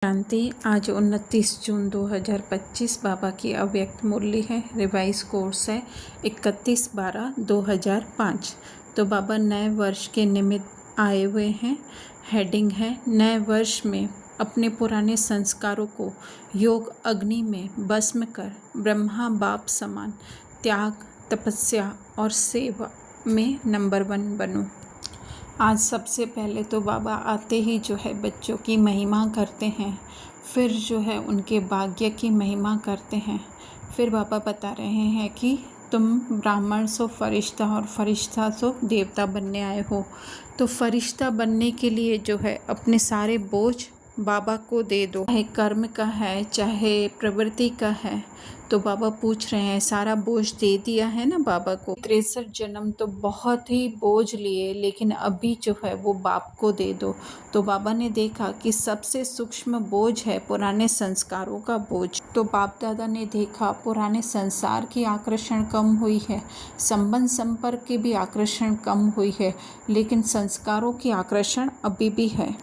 शांति। आज 29 जून 2025 बाबा की अव्यक्त मुरली है। रिवाइज कोर्स है 31/12/2005। तो बाबा नए वर्ष के निमित्त आए हुए हैं। हेडिंग है नए वर्ष में अपने पुराने संस्कारों को योग अग्नि में भस्म कर ब्रह्मा बाप समान त्याग, तपस्या और सेवा में नंबर 1 बनो। आज सबसे पहले तो बाबा आते ही जो है बच्चों की महिमा करते हैं, फिर जो है उनके भाग्य की महिमा करते हैं। फिर बाबा बता रहे हैं कि तुम ब्राह्मण सो फरिश्ता और फरिश्ता सो देवता बनने आए हो। तो फरिश्ता बनने के लिए जो है अपने सारे बोझ बाबा को दे दो, चाहे कर्म का है चाहे प्रवृत्ति का है। तो बाबा पूछ रहे हैं सारा बोझ दे दिया है ना बाबा को। 63 जन्म तो बहुत ही बोझ लिए, लेकिन अभी जो है वो बाप को दे दो। तो बाबा ने देखा कि सबसे सूक्ष्म बोझ है पुराने संस्कारों का बोझ। तो बाप दादा ने देखा पुराने संसार की आकर्षण कम हुई है, संबंध संपर्क की भी आकर्षण कम हुई है, लेकिन संस्कारों की आकर्षण अभी भी है।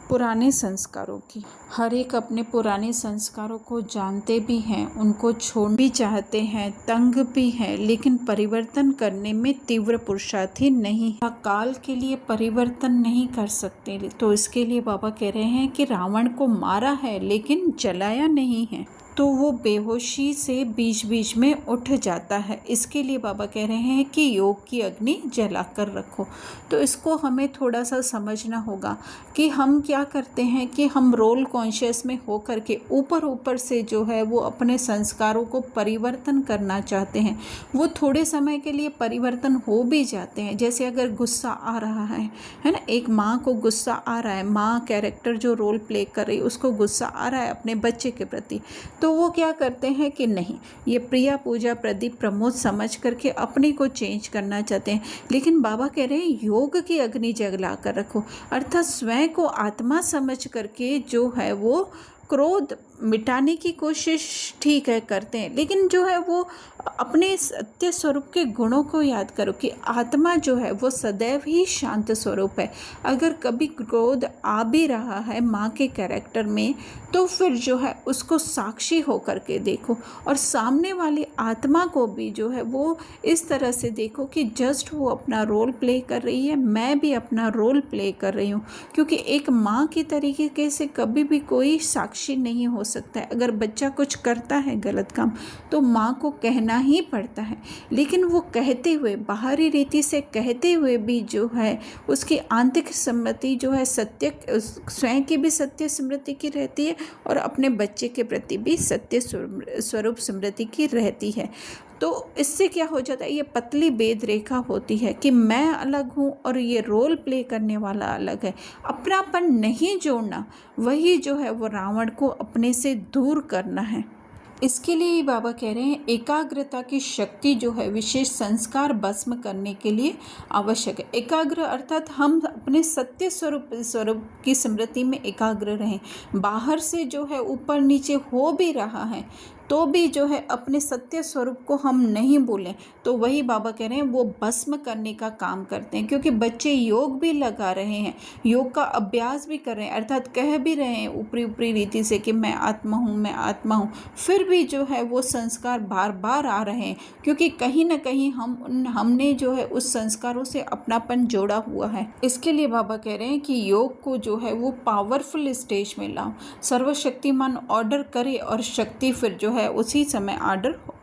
पुराने संस्कारों की हर एक अपने पुराने संस्कारों को जानते भी हैं, उनको छोड़ भी चाहते हैं, तंग भी हैं, लेकिन परिवर्तन करने में तीव्र पुरुषार्थी नहीं, काल के लिए परिवर्तन नहीं कर सकते। तो इसके लिए बाबा कह रहे हैं कि रावण को मारा है लेकिन जलाया नहीं है, तो वो बेहोशी से बीच बीच में उठ जाता है। इसके लिए बाबा कह रहे हैं कि योग की अग्नि जला कर रखो। तो इसको हमें थोड़ा सा समझना होगा कि हम क्या करते हैं कि हम रोल कॉन्शियस में हो करके ऊपर ऊपर से जो है वो अपने संस्कारों को परिवर्तन करना चाहते हैं। वो थोड़े समय के लिए परिवर्तन हो भी जाते हैं। जैसे अगर गुस्सा आ रहा है ना, एक माँ को गुस्सा आ रहा है, माँ कैरेक्टर जो रोल प्ले कर रही है उसको गुस्सा आ रहा है अपने बच्चे के प्रति, तो वो क्या करते हैं कि नहीं, ये प्रिया पूजा प्रदीप प्रमोद समझ करके अपने को चेंज करना चाहते हैं। लेकिन बाबा कह रहे हैं योग की अग्नि जला कर रखो, अर्थात स्वयं को आत्मा समझ करके जो है वो क्रोध मिटाने की कोशिश ठीक है करते हैं, लेकिन जो है वो अपने सत्य स्वरूप के गुणों को याद करो कि आत्मा जो है वो सदैव ही शांत स्वरूप है। अगर कभी क्रोध आ भी रहा है माँ के कैरेक्टर में, तो फिर जो है उसको साक्षी हो करके देखो, और सामने वाली आत्मा को भी जो है वो इस तरह से देखो कि जस्ट वो अपना रोल प्ले कर रही है, मैं भी अपना रोल प्ले कर रही हूँ। क्योंकि एक माँ की तरीके से कभी भी कोई साक्षी नहीं हो सकता है। अगर बच्चा कुछ करता है गलत काम तो माँ को कहना ही पड़ता है, लेकिन वो कहते हुए, बाहरी रीति से कहते हुए भी जो है उसकी आंतरिक स्मृति जो है सत्य, स्वयं की भी सत्य स्मृति की रहती है और अपने बच्चे के प्रति भी सत्य स्वरूप स्मृति की रहती है। तो इससे क्या हो जाता है, ये पतली भेद रेखा होती है कि मैं अलग हूँ और ये रोल प्ले करने वाला अलग है। अपनापन नहीं जोड़ना, वही जो है वो रावण को अपने से दूर करना है। इसके लिए ही बाबा कह रहे हैं एकाग्रता की शक्ति जो है विशेष संस्कार भस्म करने के लिए आवश्यक है। एकाग्र अर्थात हम अपने सत्य स्वरूप की स्मृति में एकाग्र रहें। बाहर से जो है ऊपर नीचे हो भी रहा है तो भी जो है अपने सत्य स्वरूप को हम नहीं भूलें। तो वही बाबा कह रहे हैं वो भस्म करने का काम करते हैं, क्योंकि बच्चे योग भी लगा रहे हैं, योग का अभ्यास भी कर रहे हैं, अर्थात कह भी रहे हैं ऊपरी रीति से कि मैं आत्मा हूँ, मैं आत्मा हूँ, फिर भी जो है वो संस्कार बार बार आ रहे हैं, क्योंकि कहीं ना कहीं हमने जो है उस संस्कारों से अपनापन जोड़ा हुआ है। इसके लिए बाबा कह रहे हैं कि योग को जो है वो पावरफुल स्टेज में लाओ, सर्वशक्तिमान ऑर्डर करे और शक्ति फिर जो है उसी समय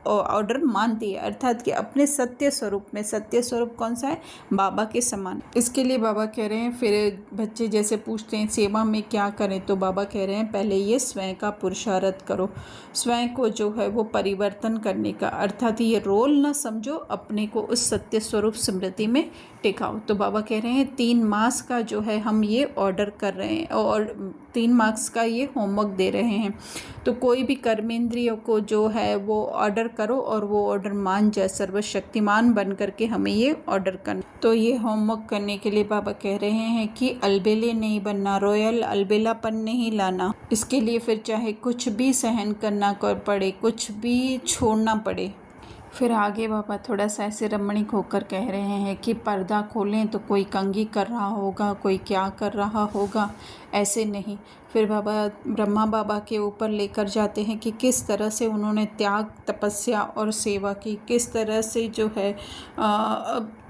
ऑर्डर मानती है, अर्थात कि अपने सत्य स्वरूप में, सत्य स्वरूप कौन सा है, बाबा के समान। इसके लिए बाबा कह रहे हैं, फिर बच्चे जैसे पूछते हैं सेवा में क्या करें, तो बाबा कह रहे हैं पहले ये स्वयं का पुरुषार्थ करो, स्वयं को जो है वो परिवर्तन करने का, अर्थात ये रोल ना समझो, अपने को उस सत्य स्वरूप स्मृति में टिकाओ। तो बाबा कह रहे हैं 3 मास का जो है हम ये ऑर्डर कर रहे हैं और 3 मार्क्स का ये होमवर्क दे रहे हैं। तो कोई भी कर्मेंद्रियों को जो है वो ऑर्डर करो और वो ऑर्डर मान जाए, सर्वशक्तिमान बन करके हमें ये ऑर्डर करना। तो ये होमवर्क करने के लिए बाबा कह रहे हैं कि अलबेले नहीं बनना, रॉयल अलबेलापन नहीं लाना। इसके लिए फिर चाहे कुछ भी सहन करना पड़े, कुछ भी छोड़ना पड़े, फिर आगे बाबा थोड़ा सा ऐसे रमणीक होकर कह रहे हैं कि पर्दा खोलें तो कोई कंघी कर रहा होगा, कोई क्या कर रहा होगा, ऐसे नहीं। फिर बाबा ब्रह्मा बाबा के ऊपर लेकर जाते हैं कि किस तरह से उन्होंने त्याग, तपस्या और सेवा की, किस तरह से जो है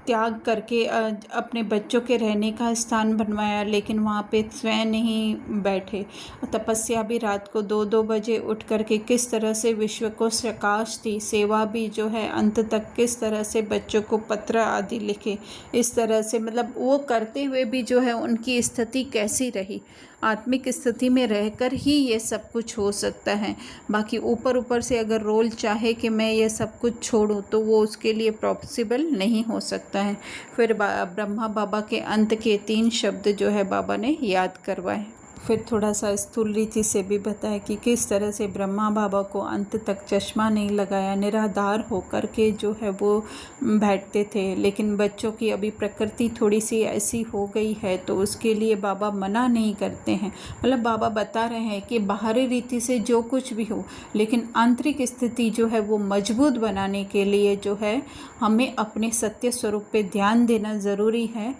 त्याग करके अपने बच्चों के रहने का स्थान बनवाया, लेकिन वहाँ पे स्वयं नहीं बैठे। तपस्या भी रात को 2-2 बजे उठ करके किस तरह से विश्व को प्रकाश दी, सेवा भी जो है अंत तक किस तरह से बच्चों को पत्र आदि लिखे, इस तरह से मतलब वो करते हुए भी जो है उनकी स्थिति कैसी रही। आत्मिक स्थिति में रहकर ही ये सब कुछ हो सकता है। बाकी ऊपर ऊपर से अगर रोल चाहे कि मैं ये सब कुछ छोड़ूं तो वो उसके लिए पॉसिबल नहीं हो सकता है। फिर ब्रह्मा बाबा के अंत के 3 शब्द जो है बाबा ने याद करवाए। फिर थोड़ा सा स्थूल रीति से भी बताया कि किस तरह से ब्रह्मा बाबा को अंत तक चश्मा नहीं लगाया, निराधार होकर के जो है वो बैठते थे। लेकिन बच्चों की अभी प्रकृति थोड़ी सी ऐसी हो गई है तो उसके लिए बाबा मना नहीं करते हैं। मतलब बाबा बता रहे हैं कि बाहरी रीति से जो कुछ भी हो, लेकिन आंतरिक स्थिति जो है वो मजबूत बनाने के लिए जो है हमें अपने सत्य स्वरूप पे ध्यान देना ज़रूरी है।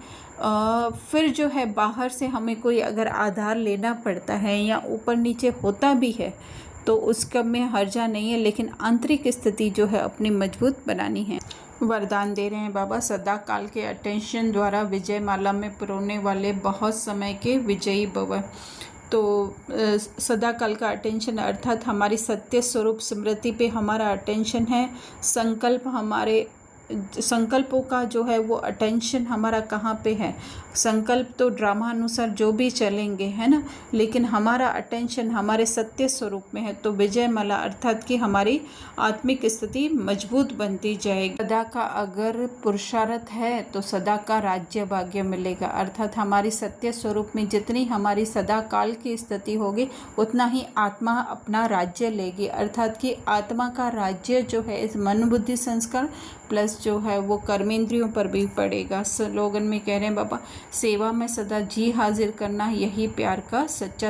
फिर जो है बाहर से हमें कोई अगर आधार लेना पड़ता है या ऊपर नीचे होता भी है तो उसका में हर्जा नहीं है, लेकिन आंतरिक स्थिति जो है अपनी मजबूत बनानी है। वरदान दे रहे हैं बाबा, सदा काल के अटेंशन द्वारा विजय माला में पुरोने वाले बहुत समय के विजयी भव। तो सदा काल का अटेंशन अर्थात हमारी सत्य स्वरूप स्मृति पे हमारा अटेंशन है। संकल्प, हमारे संकल्पों का जो है वो अटेंशन हमारा कहाँ पे है। संकल्प तो ड्रामा अनुसार जो भी चलेंगे, है ना, लेकिन हमारा अटेंशन हमारे सत्य स्वरूप में है। तो विजय माला अर्थात कि हमारी आत्मिक स्थिति मजबूत बनती जाएगी। सदा का अगर पुरुषार्थ है तो सदा का राज्य भाग्य मिलेगा। अर्थात हमारी सत्य स्वरूप में जितनी हमारी सदा काल की स्थिति होगी उतना ही आत्मा अपना राज्य लेगी। अर्थात कि आत्मा का राज्य जो है इस मन बुद्धि संस्कार प्लस जो है वो कर्मेंद्रियों पर भी पड़ेगा। स्लोगन में कह रहे हैं बाबा, सेवा में सदा जी हाजिर करना यही प्यार का सच्चा